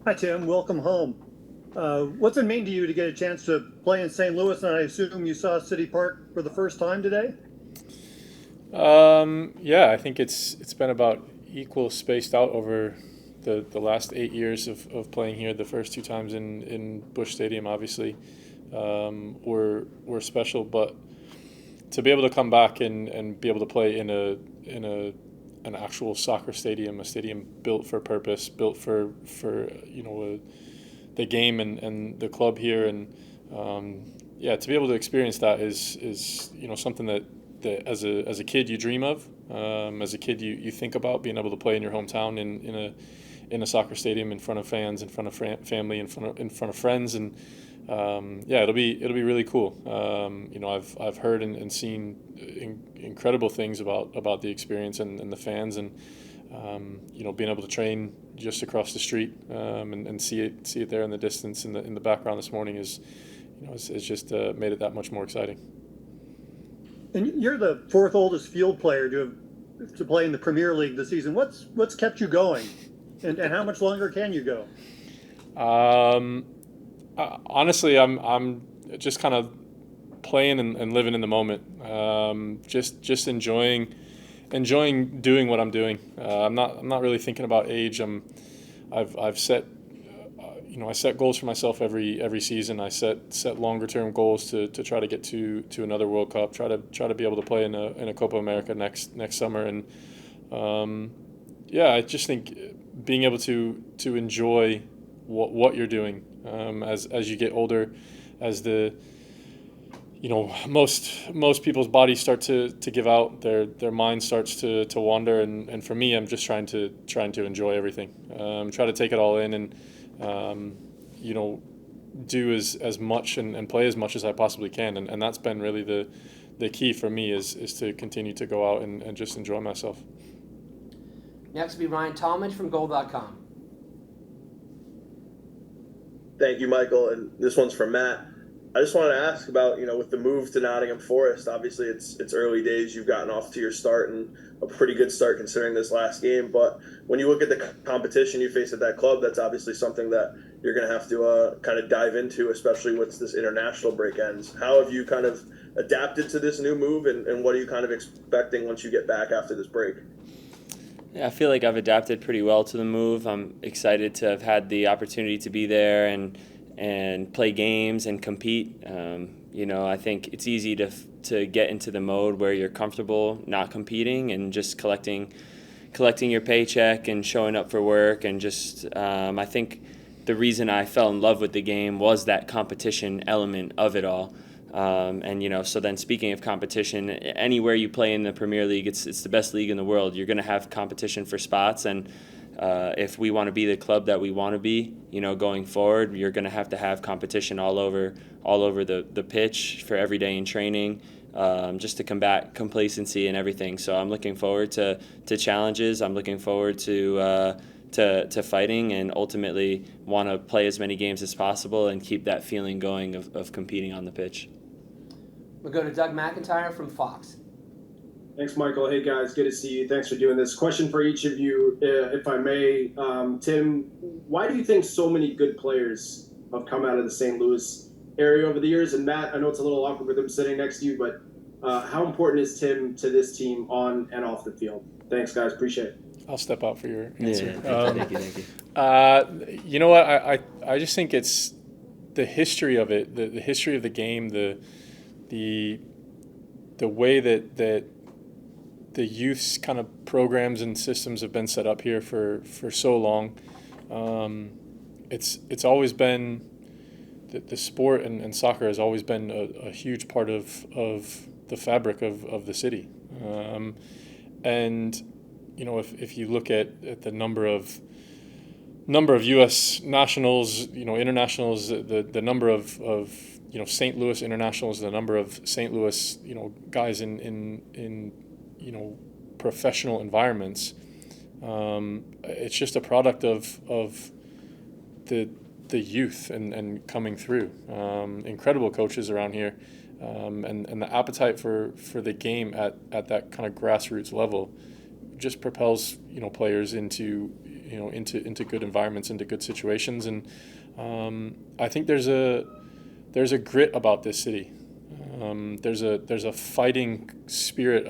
Hi, Tim. Welcome home. What's it mean to you to get a chance to play in St. Louis? And I assume you saw City Park for the first time today? Yeah, I think it's been about equal spaced out over the last 8 years of playing here. The first two times in Bush Stadium, obviously, were special. But to be able to come back and be able to play in an actual soccer stadium, a stadium built for purpose, built for the game and the club here, and yeah, to be able to experience that is something that as a kid you dream of. As a kid, you think about being able to play in your hometown in a soccer stadium in front of fans, in front of family, in front of friends, and yeah, it'll be really cool. I've heard and seen incredible things about the experience and the fans, and being able to train just across the street, and see it there in the distance in the background this morning is just made it that much more exciting. And you're the fourth oldest field player to play in the Premier League this season. What's kept you going, and how much longer can you go? Um, Honestly, I'm just kind of playing and living in the moment. Just enjoying doing what I'm doing. I'm not really thinking about age. I've set I set goals for myself every season. I set longer term goals to try to get to another World Cup. Try to be able to play in a Copa America next summer. And yeah, I just think being able to enjoy what you're doing, as you get older, as the most people's bodies start to give out, their mind starts to wander, and for me, I'm just trying to enjoy everything, try to take it all in, and you know do as much and play as much as I possibly can, and that's been really the key for me is to continue to go out and just enjoy myself. Next will be Ryan Talmadge from Goal.com. Thank you, Michael. And this one's from Matt. I just wanted to ask about, with the move to Nottingham Forest. Obviously, it's early days. You've gotten off to your start and a pretty good start considering this last game. But when you look at the competition you face at that club, that's obviously something that you're going to have to kind of dive into, especially once this international break ends. How have you kind of adapted to this new move, and what are you kind of expecting once you get back after this break? Yeah, I feel like I've adapted pretty well to the move. I'm excited to have had the opportunity to be there and play games and compete. I think it's easy to get into the mode where you're comfortable not competing and just collecting your paycheck and showing up for work, and just I think the reason I fell in love with the game was that competition element of it all. So then, speaking of competition, anywhere you play in the Premier League, it's the best league in the world. You're going to have competition for spots, and if we want to be the club that we want to be, going forward, you're going to have competition all over the pitch for every day in training, just to combat complacency and everything. So I'm looking forward to challenges. I'm looking forward to fighting, and ultimately want to play as many games as possible and keep that feeling going of competing on the pitch. We'll go to Doug McIntyre from Fox. Thanks, Michael. Hey, guys, good to see you. Thanks for doing this. Question for each of you, if I may. Tim, why do you think so many good players have come out of the St. Louis area over the years? And Matt, I know it's a little awkward with him sitting next to you, but how important is Tim to this team on and off the field? Thanks, guys. Appreciate it. I'll step out for your answer. Yeah, thank you. You know what? I just think it's the history of it, the history of the game, the way that the youth's kind of programs and systems have been set up here for so long. It's always been the sport and soccer has always been a huge part of the fabric of the city. And if you look at the number of U.S. nationals, internationals, the number of St. Louis internationals, the number of St. Louis guys in professional environments, it's just a product of the youth and coming through. Incredible coaches around here, and the appetite for the game at that kind of grassroots level just propels players into good environments, into good situations, and I think there's a grit about this city. There's a fighting spirit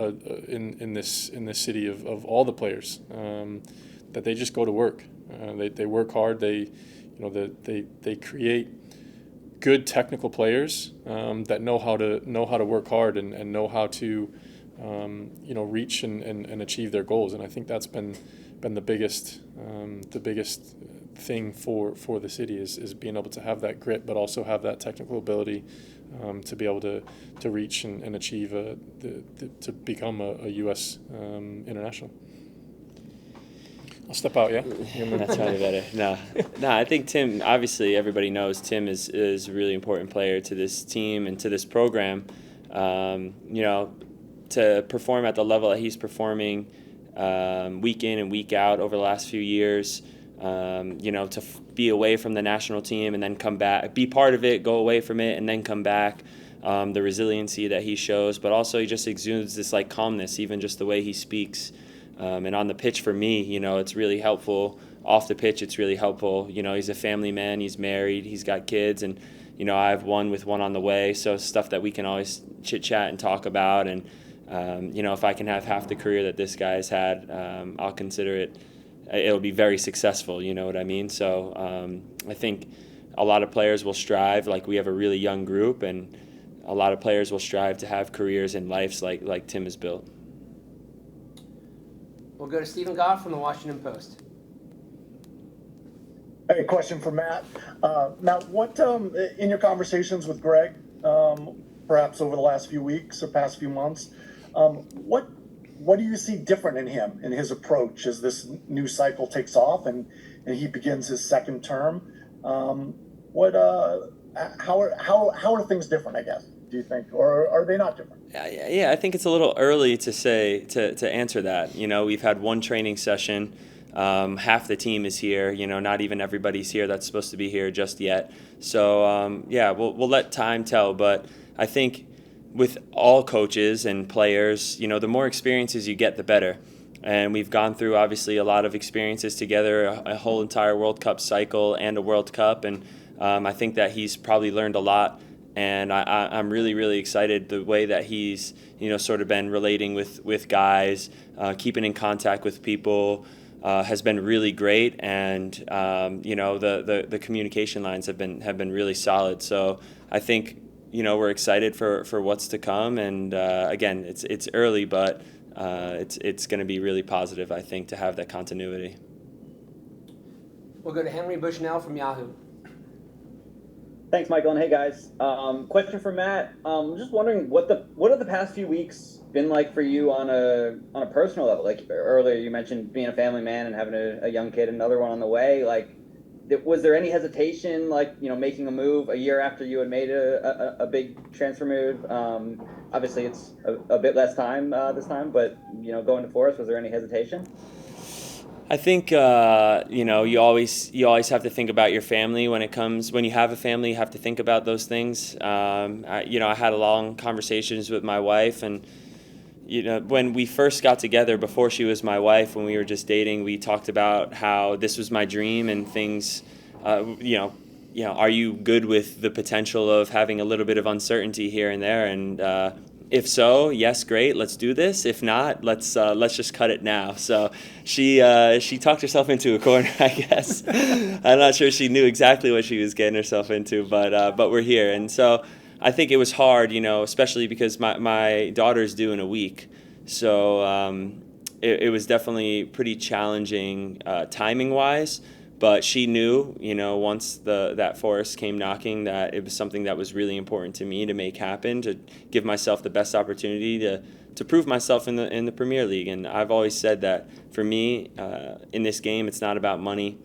in this city of all the players, that they just go to work. They work hard. They create good technical players that know how to work hard and know how to reach and achieve their goals. And I think that's been the biggest thing for the city is being able to have that grit, but also have that technical ability to be able to reach and achieve to become a U.S. international. I'll step out, yeah? That's probably better. No, I think Tim, obviously everybody knows Tim is a really important player to this team and to this program. To perform at the level that he's performing week in and week out over the last few years, to be away from the national team and then come back, be part of it, go away from it, and then come back. The resiliency that he shows, but also he just exudes this like calmness, even just the way he speaks. And on the pitch for me, it's really helpful. Off the pitch, it's really helpful. He's a family man, he's married, he's got kids, and, I have one on the way. So stuff that we can always chit chat and talk about. And, if I can have half the career that this guy has had, I'll consider it'll be very successful. You know what I mean? So I think a lot of players will strive, like we have a really young group, and a lot of players will strive to have careers and lives like Tim has built. We'll go to Stephen Goff from the Washington Post. Hey, question for Matt. Matt, what in your conversations with Greg, perhaps over the last few weeks or past few months, what do you see different in him, in his approach, as this new cycle takes off and he begins his second term? How are things different, I guess, do you think, or are they not different? Yeah, I think it's a little early to say to answer that. We've had one training session. Half the team is here. Not even everybody's here that's supposed to be here just yet. So we'll let time tell. But I think with all coaches and players, the more experiences you get, the better. And we've gone through obviously a lot of experiences together, a whole entire World Cup cycle and a World Cup, and I think that he's probably learned a lot. And I'm really, really excited the way that he's, sort of been relating with guys, keeping in contact with people has been really great. And, the communication lines have been really solid. So I think, we're excited for what's to come. And, again, it's early, but it's going to be really positive, I think, to have that continuity. We'll go to Henry Bushnell from Yahoo. Thanks, Michael, and hey guys. Question for Matt. Just wondering what have the past few weeks been like for you on a personal level? Like earlier, you mentioned being a family man and having a young kid, another one on the way. Like, was there any hesitation, like making a move a year after you had made a big transfer move? Obviously, it's a bit less time this time, but going to Forest, was there any hesitation? I think you always have to think about your family when you have a family. You have to think about those things. I had long conversations with my wife, and when we first got together, before she was my wife, when we were just dating, we talked about how this was my dream and things. Are you good with the potential of having a little bit of uncertainty here and there? And if so, yes, great, let's do this. If not, let's just cut it now. So she talked herself into a corner, I guess. I'm not sure she knew exactly what she was getting herself into, but we're here. And so I think it was hard, especially because my daughter's due in a week. So it was definitely pretty challenging timing-wise. But she knew, once that Forest came knocking, that it was something that was really important to me to make happen, to give myself the best opportunity to prove myself in the Premier League. And I've always said that for me, in this game, it's not about money.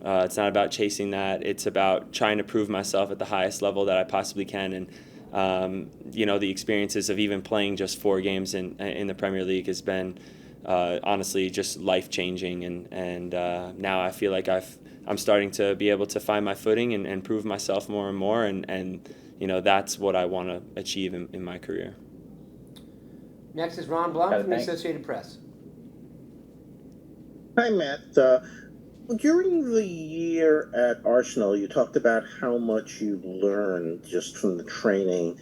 It's not about chasing that. It's about trying to prove myself at the highest level that I possibly can. And the experiences of even playing just 4 games in the Premier League has been honestly just life-changing, and now I feel like I'm starting to be able to find my footing and prove myself more and more, and that's what I want to achieve in my career. Next is Ron Blum from the Associated Press. Hi, Matt. During the year at Arsenal, you talked about how much you learned just from the training.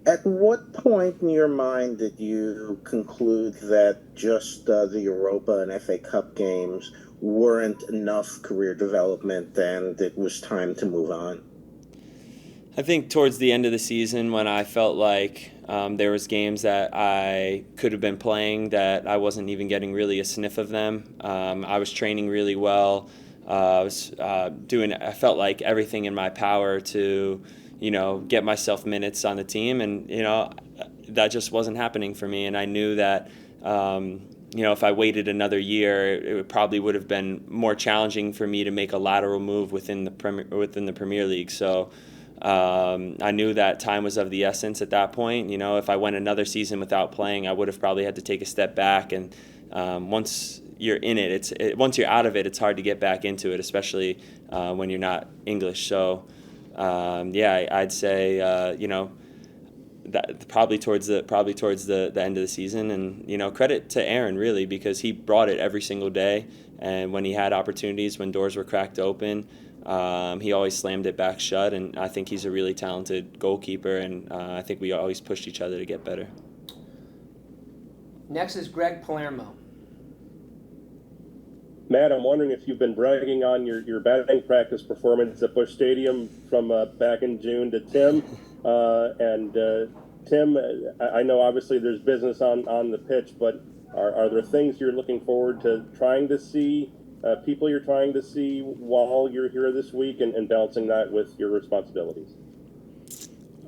At what point in your mind did you conclude that just the Europa and FA Cup games weren't enough career development and it was time to move on? I think towards the end of the season when I felt like there was games that I could have been playing that I wasn't even getting really a sniff of them. I was training really well. I felt like everything in my power to, get myself minutes on the team, and that just wasn't happening for me. And I knew that if I waited another year, it probably would have been more challenging for me to make a lateral move within the Premier League. So I knew that time was of the essence at that point. If I went another season without playing, I would have probably had to take a step back. And once you're in it, once you're out of it, it's hard to get back into it, especially when you're not English. So I'd say that probably towards the end of the season. And credit to Aaron really, because he brought it every single day. And when he had opportunities, when doors were cracked open, he always slammed it back shut, and I think he's a really talented goalkeeper, and I think we always pushed each other to get better. Next is Greg Palermo. Matt, I'm wondering if you've been bragging on your batting practice performance at Busch Stadium from back in June to Tim. Tim, I know obviously there's business on the pitch, but are there things you're looking forward to trying to see, people you're trying to see while you're here this week, and balancing that with your responsibilities?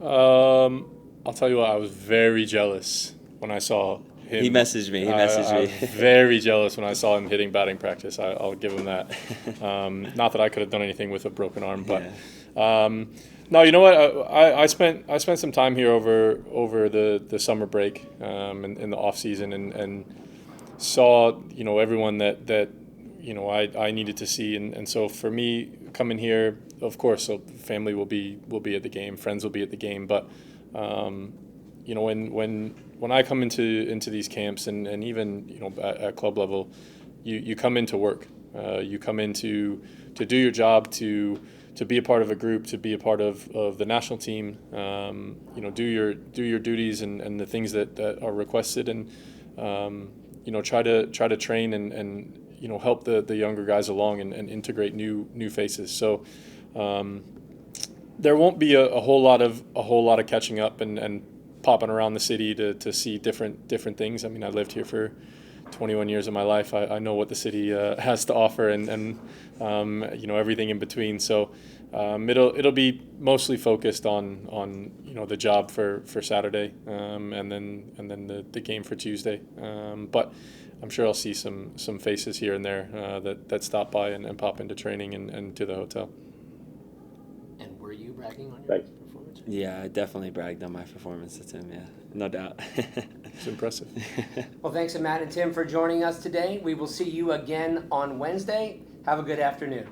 I'll tell you what, I was very jealous when I saw him. He messaged me. I was very jealous when I saw him hitting batting practice. I'll give him that. Not that I could have done anything with a broken arm, but no, you know what? I spent some time here over the summer break in the off season, and saw everyone that I needed to see, and so for me coming here, of course, so family will be at the game, friends will be at the game, but when I come into these camps, and even at club level, you come into work, you come into to do your job, to be a part of a group, to be a part of the national team, do your duties and the things that are requested, and try to train and help the younger guys along and integrate new faces. So there won't be a whole lot of catching up and popping around the city to see different things. I mean, I lived here for 21 years of my life. I know what the city has to offer, and everything in between. So it'll be mostly focused on the job for Saturday, and then the game for Tuesday. But I'm sure I'll see some faces here and there that stop by and pop into training and to the hotel. And were you bragging on your performance? Yeah, I definitely bragged on my performance to Tim, yeah, no doubt. It's impressive. Well, thanks to Matt and Tim for joining us today. We will see you again on Wednesday. Have a good afternoon.